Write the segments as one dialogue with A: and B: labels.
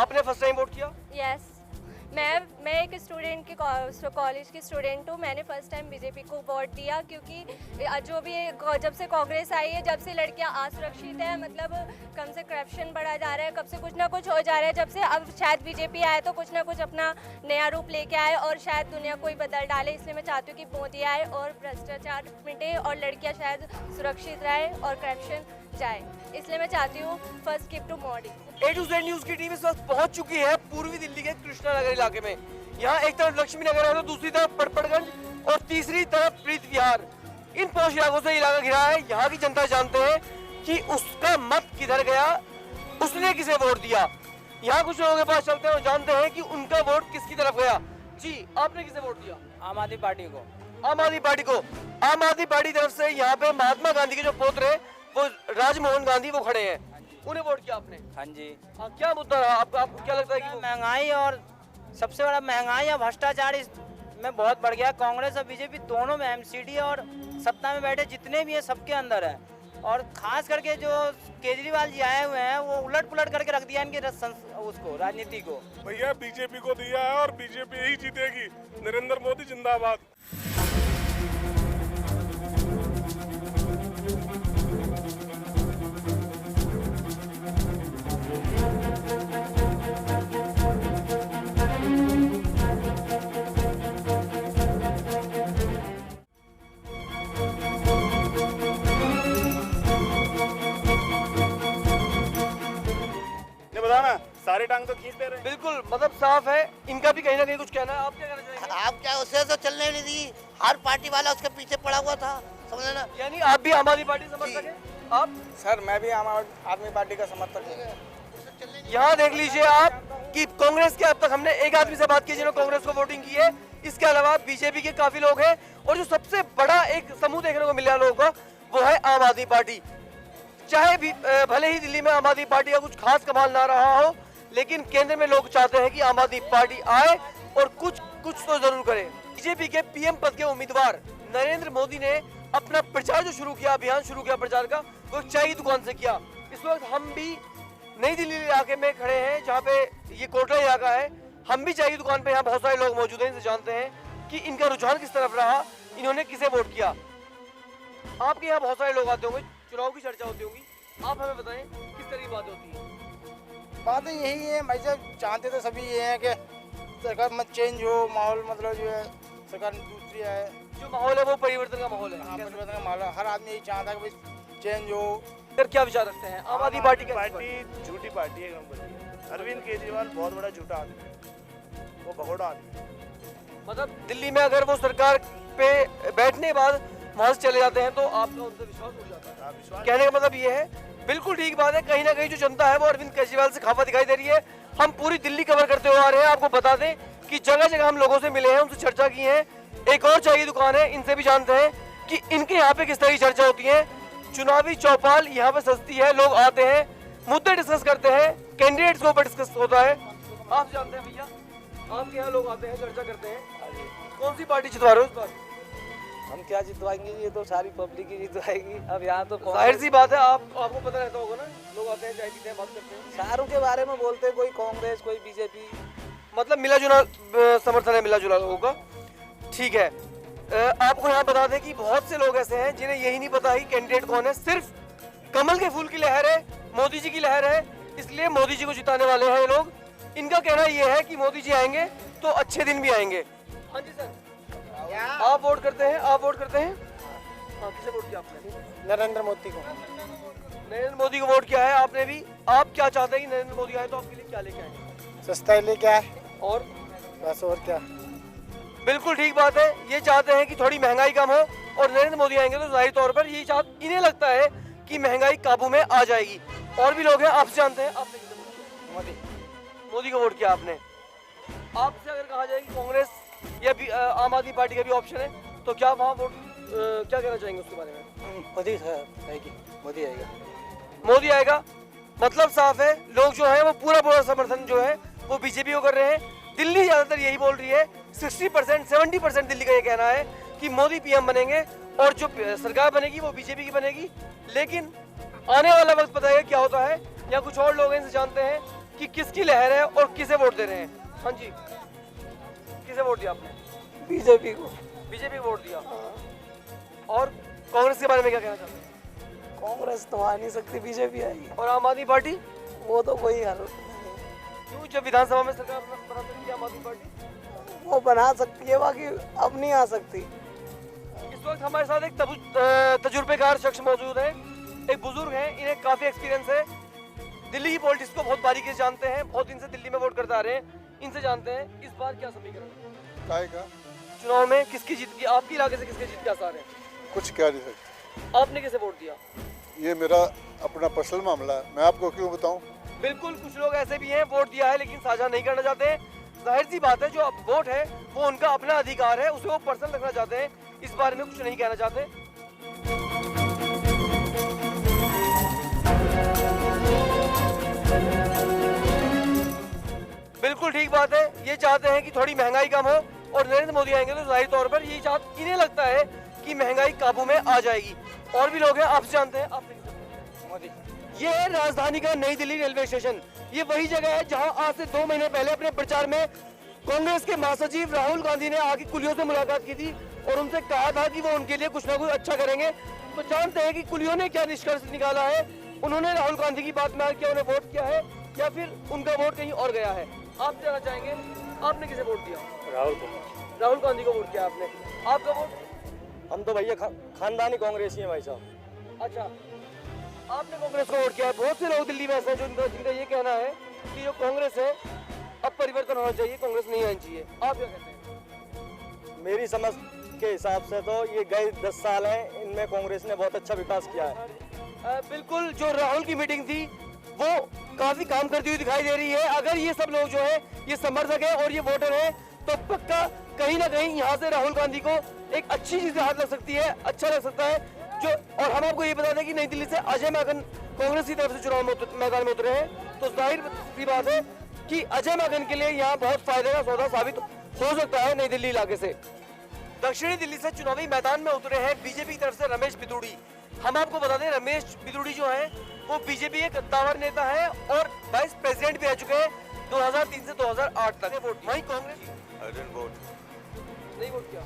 A: आपने first time vote किया?
B: Yes, मैं एक स्टूडेंट की कॉलेज की स्टूडेंट हूँ। मैंने फर्स्ट टाइम बीजेपी को वोट दिया क्योंकि जो भी जब से कांग्रेस आई है, जब से लड़कियाँ असुरक्षित है, मतलब कम से करप्शन बढ़ा जा रहा है, कब से कुछ ना कुछ हो जा रहा है, जब से अब शायद बीजेपी आए तो कुछ ना कुछ अपना नया रूप लेके आए और शायद दुनिया को ही बदल डाले। इसलिए मैं चाहती हूँ कि मोदी आए और भ्रष्टाचार मिटे और लड़कियाँ शायद सुरक्षित रहे और करप्शन जाए। इसलिए मैं चाहती हूँ first gift to Modi.
A: A to Z news की टीम इस वक्त पहुंच चुकी है पूर्वी दिल्ली के कृष्णानगर इलाके में। यहाँ एक तरफ लक्ष्मी नगर है तो दूसरी तरफ पड़पड़गंज और तीसरी तरफ प्रीत विहार। इन पहुंच इलाकों से इलाका घिरा है। यहाँ की जनता जानते हैं कि उसका मत किधर गया, उसने किसे वोट दिया। यहाँ कुछ लोगों के पास चलते हैं और जानते हैं कि उनका वोट किसकी तरफ गया। जी, आपने किसे वोट दिया?
C: आम आदमी पार्टी को।
A: आम आदमी पार्टी को। आम आदमी पार्टी तरफ से यहाँ पे महात्मा गांधी के जो पोत्र वो राजमोहन गांधी वो खड़े हैं, उन्हें वोट किया आपने?
C: हाँ जी।
A: क्या मुद्दा रहा आपको क्या लगता है कि
C: महंगाई और सबसे बड़ा महंगाई और भ्रष्टाचार में बहुत बढ़ गया। कांग्रेस और बीजेपी दोनों में एमसीडी और सत्ता में बैठे जितने भी हैं सबके अंदर है। और खास करके जो केजरीवाल जी आए हुए हैं वो उलट पुलट करके रख दिया इनकी उसको राजनीति को।
D: भैया बीजेपी को दिया है और बीजेपी ही जीतेगी। नरेंद्र मोदी जिंदाबाद। बताना सारे टांग तो खींच दे रहे हैं।
A: बिल्कुल, मतलब साफ है इनका भी कहीं ना कहीं कुछ कहना है। आप क्या कहना चाहेंगे?
E: आप क्या उसे तो चलने नहीं दी, हर पार्टी वाला उसके पीछे पड़ा हुआ था, समझ ना।
A: यानी आप भी आम आदमी पार्टी समर्थक हैं? आप?
C: सर मैं भी आम आदमी पार्टी का समर्थक हूँ।
A: यहाँ देख लीजिए आप कि कांग्रेस के अब तक हमने एक आदमी से बात की जिन्होंने कांग्रेस को वोटिंग की है। इसके अलावा बीजेपी के काफी लोग हैं और जो सबसे बड़ा एक समूह देखने को मिला लोगों का वो है आम आदमी पार्टी। चाहे भी भले ही दिल्ली में आम आदमी पार्टी का कुछ खास कमाल ना रहा हो, लेकिन केंद्र में लोग चाहते हैं कि आम आदमी पार्टी आए और कुछ तो जरूर करे। बीजेपी के पीएम पद के उम्मीदवार नरेंद्र मोदी ने अपना प्रचार जो शुरू किया, अभियान शुरू किया प्रचार का, वो चाय की दुकान से किया। इस वक्त हम भी नई दिल्ली इलाके में खड़े हैं जहाँ पे ये कोटला इलाका है। हम भी चाय की दुकान पे यहाँ बहुत सारे लोग मौजूद हैं, इनसे जानते हैं कि इनका रुझान किस तरफ रहा, इन्होंने किसे वोट किया। आपके यहाँ बहुत सारे लोग आते होंगे, चुनाव की चर्चा होती होगी, आप हमें बताएं किस तरह की बातें होती हैं?
C: बातें यही है भाई साहब, चाहते तो सभी ये है कि सरकार मत चेंज हो, माहौल मतलब जो है सरकार दूसरी है।
A: जो माहौल है वो परिवर्तन का माहौल है।
C: हाँ, परिवर्तन का माहौल है। हर आदमी यही चाहता है कि भाई चेंज हो।
A: फिर क्या विचार रखते हैं? आम आदमी पार्टी
D: झूठी पार्टी है, अरविंद केजरीवाल बहुत बड़ा झूठा आदमी है, वो भगोड़ा आदमी है।
A: मतलब दिल्ली में अगर वो सरकार पे बैठने के बाद वहां से चले जाते हैं तो आपका उनसे विश्वास उठ जाता है। कहने का मतलब ये है, बिल्कुल ठीक बात है। कहीं ना कहीं जो जनता है वो अरविंद केजरीवाल से खफा दिखाई दे रही है। हम पूरी दिल्ली कवर करते हुए आ रहे हैं। आपको बता दें कि जगह जगह हम लोगों से मिले हैं, उनसे चर्चा की है। एक और चाय की दुकान है, इनसे भी जानते हैं कि इनके यहाँ पे किस तरह की चर्चा होती है। चुनावी चौपाल यहाँ पे सस्ती है, लोग आते हैं, मुद्दे डिस्कस करते हैं, कैंडिडेट्स के ऊपर डिस्कस होता है। आप जानते हैं भैया, आपके यहाँ लोग आते हैं, चर्चा करते हैं। कौन सी पार्टी जितवा रहे हो इस बार?
C: हम क्या जितवाएंगे, ये तो सारी पब्लिक ही जितवाएगी। अब यहाँ तो
A: जाहिर सी बात है, आपको पता रहता होगा ना, लोग आते हैं, चाय पीते हैं, बात करते हैं,
C: सारों के बारे में बोलते हैं, कोई कांग्रेस कोई बीजेपी,
A: मतलब मिला जुला समर्थन है, मिला जुला लोगों का। ठीक है, आपको यहाँ बता दें कि बहुत से लोग ऐसे हैं जिन्हें यही नहीं पता कि कैंडिडेट कौन है। सिर्फ कमल के फूल की लहर है, मोदी जी की लहर है, इसलिए मोदी जी को जिताने वाले हैं ये लोग। इनका कहना ये है कि मोदी जी आएंगे तो अच्छे दिन भी आएंगे। हाँ जी सर, आप वोट करते हैं? आप वोट करते हैं? हाँ, किसे वोट किया आपने?
C: नरेंद्र मोदी को।
A: नरेंद्र मोदी को वोट किया है आपने भी। आप क्या चाहते हैं कि नरेंद्र मोदी आए तो आपके लिए क्या लेके आएंगे?
C: सस्ता लेके आए
A: और
C: बस, और क्या।
A: बिल्कुल ठीक बात है, ये चाहते हैं कि थोड़ी महंगाई कम हो और नरेंद्र मोदी आएंगे तो जाहिर तौर पर ये इन्हें लगता है कि महंगाई काबू में आ जाएगी। और भी लोग हैं, आपसे जानते हैं, आपने किसे वोट किया? मोदी को वोट किया आपने। आपसे अगर कहा जाए कि कांग्रेस या आम आदमी पार्टी का भी ऑप्शन है तो क्या वहाँ वोट क्या कहना चाहेंगे उसके बारे में?
C: मोदी आएगी, मोदी आएगा।
A: मोदी आएगा, मतलब साफ है, लोग जो है वो पूरा समर्थन जो है वो बीजेपी को कर रहे हैं। दिल्ली ज्यादातर यही बोल रही है, 60% 70% दिल्ली का ये कहना है कि मोदी पीएम बनेंगे और जो सरकार बनेगी वो बीजेपी की बनेगी। लेकिन आने वाला वक्त पता है क्या होता है, या कुछ और लोग इनसे जानते हैं कि किसकी लहर है और किसे वोट दे रहे हैं। हाँ जी, किसे वोट दिया आपने?
F: बीजेपी को।
A: बीजेपी को वोट दिया। और कांग्रेस के बारे में क्या कहना चाहते हैं?
F: कांग्रेस तो आ नहीं सकती, बीजेपी आएगी।
A: और आम आदमी पार्टी?
F: वो तो कोई हल नहीं,
A: क्यों, जब विधानसभा में सरकार बना सकती है आम आदमी पार्टी?
F: वो बना सकती है, बाकी अब नहीं आ सकती।
A: इस वक्त हमारे साथ एक तजुर्बेकार शख्स मौजूद है, एक बुजुर्ग हैं, इन्हें काफी एक्सपीरियंस है, दिल्ली की पॉलिटिक्स को बहुत बारीकी से जानते हैं, बहुत दिन से दिल्ली में वोट करते आ रहे हैं, इनसे जानते हैं इस बार क्या समीकरण
G: का
A: चुनाव में किसकी जीत की, आपके इलाके से किसके जीत के आसार हैं?
G: कुछ कह नहीं सकते।
A: आपने किसे वोट दिया?
G: ये मेरा अपना पर्सनल मामला है, मैं आपको क्यों बताऊं?
A: बिल्कुल, कुछ लोग ऐसे भी हैं वोट दिया है लेकिन साझा नहीं करना चाहते हैं। जाहिर सी बात है, जो अब वोट है वो उनका अपना अधिकार है, उसे वो पर्सनल रखना चाहते हैं, इस बारे में कुछ नहीं कहना चाहते। बिल्कुल ठीक बात है, ये चाहते हैं कि थोड़ी महंगाई कम हो और नरेंद्र मोदी आएंगे तो जाहिर तौर पर ये इन्हें लगता है कि महंगाई काबू में आ जाएगी। और भी लोग हैं, आपसे जानते हैं, आपने मोदी। ये है राजधानी का नई दिल्ली रेलवे स्टेशन। ये वही जगह है जहां आज से 2 महीने पहले अपने प्रचार में कांग्रेस के महासचिव राहुल गांधी ने आके कुलियों से मुलाकात की थी और उनसे कहा था कि वो उनके लिए कुछ ना कुछ अच्छा करेंगे। तो जानते हैं कि कुलियों ने क्या निष्कर्ष निकाला है, उन्होंने राहुल गांधी की बात में आकर उन्हें वोट किया है या फिर उनका वोट कहीं और गया है। आप जानना चाहेंगे, आपने किसे वोट दिया? राहुल गांधी को वोट किया आपने। आपका वोट?
H: हम तो भैया खानदानी कांग्रेसी हैं भाई साहब।
A: अच्छा, आपने कांग्रेस को वोट किया है। बहुत से लोग दिल्ली में ऐसे हैं जिनका ये कहना है कि जो कांग्रेस है अब परिवर्तन होना चाहिए, कांग्रेस नहीं आनी चाहिए। आप क्या कहते हैं?
H: मेरी समझ के हिसाब से तो ये गए 10 साल हैं, इनमें कांग्रेस ने बहुत अच्छा विकास किया है।
A: बिल्कुल, जो राहुल की मीटिंग थी वो काफी काम करती हुई दिखाई दे रही है। अगर ये सब लोग जो है ये समर्थक है और ये वोटर है तो पक्का कहीं ना कहीं यहाँ से राहुल गांधी को एक अच्छी चीज हाथ लग सकती है, अच्छा लग सकता है। जो और हम आपको ये बता दें कि नई दिल्ली से अजय माकन कांग्रेस की तरफ से चुनाव मैदान में उतरे हैं, तो जाहिर सी बात है कि अजय माकन के लिए यहाँ बहुत फायदे का सौदा साबित हो सकता है नई दिल्ली इलाके से। दक्षिणी दिल्ली से चुनावी मैदान में उतरे हैं बीजेपी की तरफ से रमेश बिदूड़ी। हम आपको बता दें, रमेश बिदूड़ी जो है वो बीजेपी के कद्दावर नेता है और वाइस प्रेसिडेंट भी रह चुके हैं 2003 से 2008 तक। वोट वहीं कांग्रेस नहीं वोट किया।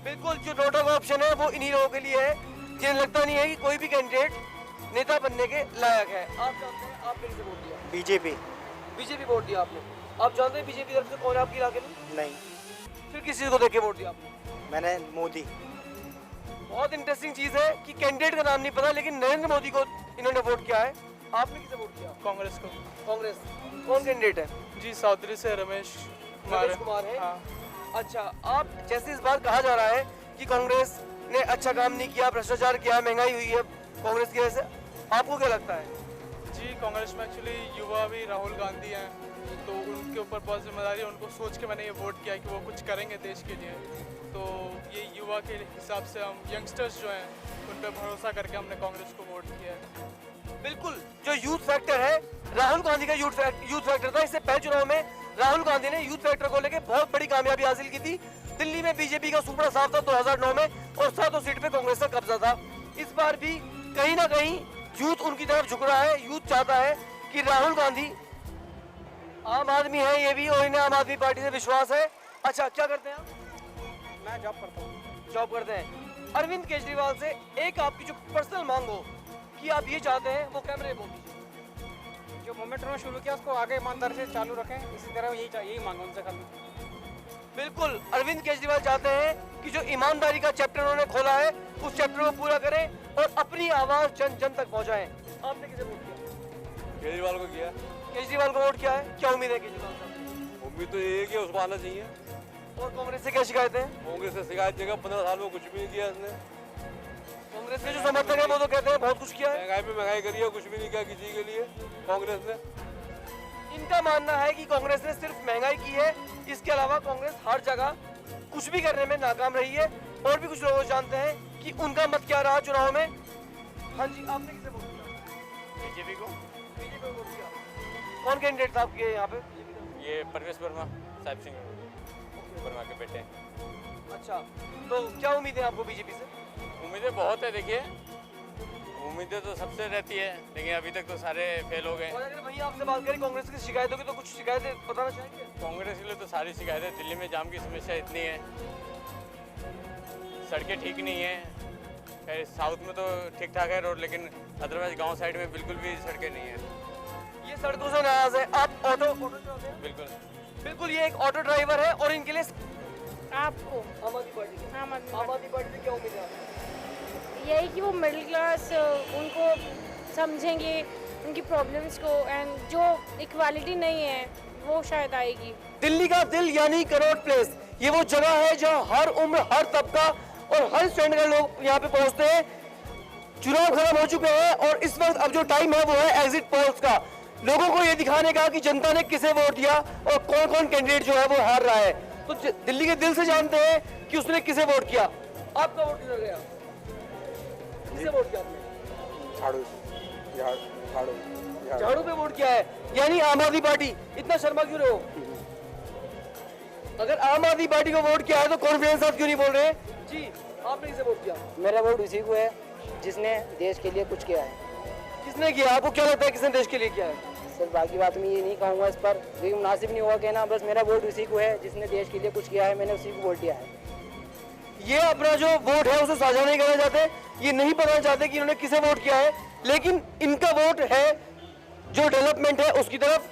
A: बिल्कुल, जो नोटा का ऑप्शन है वो इन्हीं लोगों के लिए है जिन्हें लगता नहीं है कि कोई भी कैंडिडेट नेता बनने के लायक है। आप जानते हैं, आपने किसे वोट दिया? बीजेपी वोट दिया आपने। आप जानते हैं बीजेपी तरफ से कौन है आपके इलाके में?
C: नहीं,
A: फिर किस चीज को देख के वोट दिया आपने?
C: मैंने मोदी।
A: बहुत इंटरेस्टिंग चीज है कि कैंडिडेट का नाम नहीं पता लेकिन नरेंद्र मोदी को इन्होंने वोट किया है। आपने किसे वोट किया?
I: कांग्रेस को।
A: कांग्रेस। कौन कैंडिडेट है?
I: जी चौधरी से रमेश
A: कुमार है।
I: हाँ।
A: अच्छा, आप जैसे इस बार कहा जा रहा है कि कांग्रेस ने अच्छा काम नहीं किया, भ्रष्टाचार किया, महंगाई हुई है कांग्रेस की वजह से, आपको क्या लगता है?
I: जी कांग्रेस में एक्चुअली युवा भी राहुल गांधी हैं, तो उनके ऊपर बहुत जिम्मेदारी है। उनको सोच के मैंने ये वोट किया कि वो कुछ करेंगे देश के लिए। तो ये युवा के हिसाब से हम यंगस्टर्स जो हैं उन पर भरोसा करके हमने कांग्रेस को वोट किया है।
A: बिल्कुल, जो यूथ फैक्टर है, राहुल गांधी का यूथ फैक्टर था। इससे पहले चुनाव में राहुल गांधी ने यूथ फैक्टर को लेकर बहुत बड़ी कामयाबी हासिल की थी। दिल्ली में बीजेपी का सुपड़ा साफ था 2009 में और 7 सीट पे कांग्रेस का कब्जा था। इस बार भी कहीं ना कहीं यूथ उनकी तरफ झुक रहा है। यूथ चाहता है कि राहुल गांधी आम आदमी है ये भी, और इन्हें आम आदमी पार्टी से विश्वास है। अच्छा, क्या करते हैं आप?
F: मैं जॉब करता हूँ।
A: जॉब करते हैं। अरविंद केजरीवाल से एक आपकी जो पर्सनल मांग हो कि आप ये चाहते हैं वो कैमरे बोल दीजिए।
F: जो मोमेंट उन्होंने शुरू किया उसको आगे ईमानदारी से चालू रखें, इसी तरह यही मांग उनसे खाली।
A: बिल्कुल, अरविंद केजरीवाल चाहते हैं कि जो ईमानदारी का चैप्टर उन्होंने खोला है उस चैप्टर को पूरा करें और अपनी आवाज जन जन तक पहुंचाएं। आपने किसे वोट किया?
J: केजरीवाल को किया।
A: केजरीवाल को वोट किया है। क्या उम्मीद है केजरीवाल से?
J: उम्मीद तो ये है कि उसको आना चाहिए।
A: और कांग्रेस से क्या शिकायत है?
J: कांग्रेस से शिकायत जगह 15 साल में कुछ भी नहीं किया इसने।
A: कांग्रेस के जो समर्थक है वो तो कहते हैं बहुत कुछ किया है।
J: महंगाई पे महंगाई करी है, कुछ भी नहीं किया किसी के लिए कांग्रेस ने।
A: इनका मानना है कि कांग्रेस ने सिर्फ महंगाई की है, इसके अलावा कांग्रेस हर जगह कुछ भी करने में नाकाम रही है। और भी कुछ लोग जानते हैं कि उनका मत क्या रहा चुनाव में। हाँ जी, आपने किसे वोट किया?
D: बीजेपी को।
A: बीजेपी को वोट किया। कौन कैंडिडेट था आपके यहाँ पे?
J: ये परवेश वर्मा, साहिब सिंह वर्मा के बेटे।
A: अच्छा, तो क्या उम्मीद है आपको बीजेपी से?
J: उम्मीदें बहुत है। देखिए, उम्मीदें तो सबसे रहती है, लेकिन अभी तक तो सारे फेल हो गए।
A: और अगर वहीं आपसे बात करें कांग्रेस की शिकायतों की, तो कुछ शिकायतें बताना चाहेंगे?
J: कांग्रेस के लिए तो सारी शिकायतें, दिल्ली में जाम की समस्या इतनी है, सड़कें ठीक नहीं है। खैर साउथ में तो ठीक ठाक है रोड, लेकिन अदरवाइज गांव साइड में बिल्कुल भी सड़कें नहीं है।
A: ये सड़कों से नाराज है। आप ऑटो चलाते हैं?
J: बिल्कुल
A: बिल्कुल, ये एक ऑटो ड्राइवर है और इनके लिए
K: आपको
A: आम आदमी पार्टी की।
K: आम आदमी
A: आम आदमी पार्टी से क्या उम्मीद है आपको?
K: यही कि वो मिडिल क्लास उनको समझेंगे, उनकी प्रॉब्लम्स को, एंड जो इक्वालिटी नहीं है वो शायद आएगी।
A: दिल्ली का दिल यानी कनॉट प्लेस, ये वो जगह है जहां हर उम्र, हर तबका और हर स्टैंड के लोग यहाँ पे पहुंचते हैं। चुनाव खत्म हो चुके हैं और इस वक्त अब जो टाइम है वो है एग्जिट पोल्स का, लोगों को ये दिखाने का कि जनता ने किसे वोट दिया और कौन कौन कैंडिडेट जो है वो हार रहा है। तो दिल्ली के दिल से जानते हैं कि उसने किसे वोट किया। आपका वोट किधर गया? किसे वोट किया आपने? झाड़ू पे वोट किया है, यानी आम आदमी पार्टी। इतना शर्मा क्यों रहे हो? अगर आम आदमी पार्टी को वोट किया है तो कॉन्फिडेंस साथ क्यों नहीं बोल रहे? जी, आपने किसे वोट किया?
C: मेरा वोट उसी को है जिसने देश के लिए कुछ किया है।
A: किसने किया? आपको क्या लगता है किसने देश के लिए किया है?
C: सर बाकी बात मैं ये नहीं कहूँगा इस पर, क्योंकि मुनासिब नहीं होगा कहना। बस मेरा वोट उसी को है जिसने देश के लिए कुछ किया है, मैंने उसी को वोट दिया है।
A: ये अपना जो वोट है उसे साझा नहीं करना चाहते, ये नहीं बताना चाहते कि इन्होंने किसे वोट किया है, लेकिन इनका वोट है जो डेवलपमेंट है उसकी तरफ,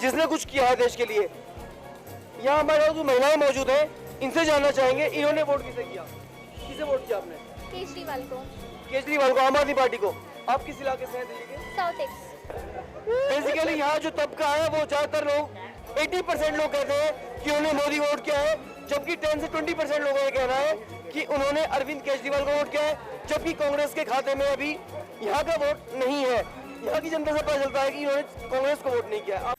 A: जिसने कुछ किया है देश के लिए। यहाँ हमारे जो महिलाएं मौजूद हैं, इनसे जानना चाहेंगे इन्होंने वोट किसे किया? किसे वोट किया आपने?
B: केजरीवाल को।
A: केजरीवाल को, आम आदमी पार्टी को। आप किस इलाके से हैं दिल्ली के?
B: South x.
A: बेसिकली यहाँ जो तबका है वो ज्यादातर लोग 80% लोग कहते हैं कि उन्होंने मोदी वोट किया है, जबकि 10 से 20% लोगों का कहना है कि उन्होंने अरविंद केजरीवाल को वोट किया है, जबकि कांग्रेस के खाते में अभी यहाँ का वोट नहीं है। यहाँ की जनता से पता चलता है कि इन्होंने कांग्रेस को वोट नहीं किया।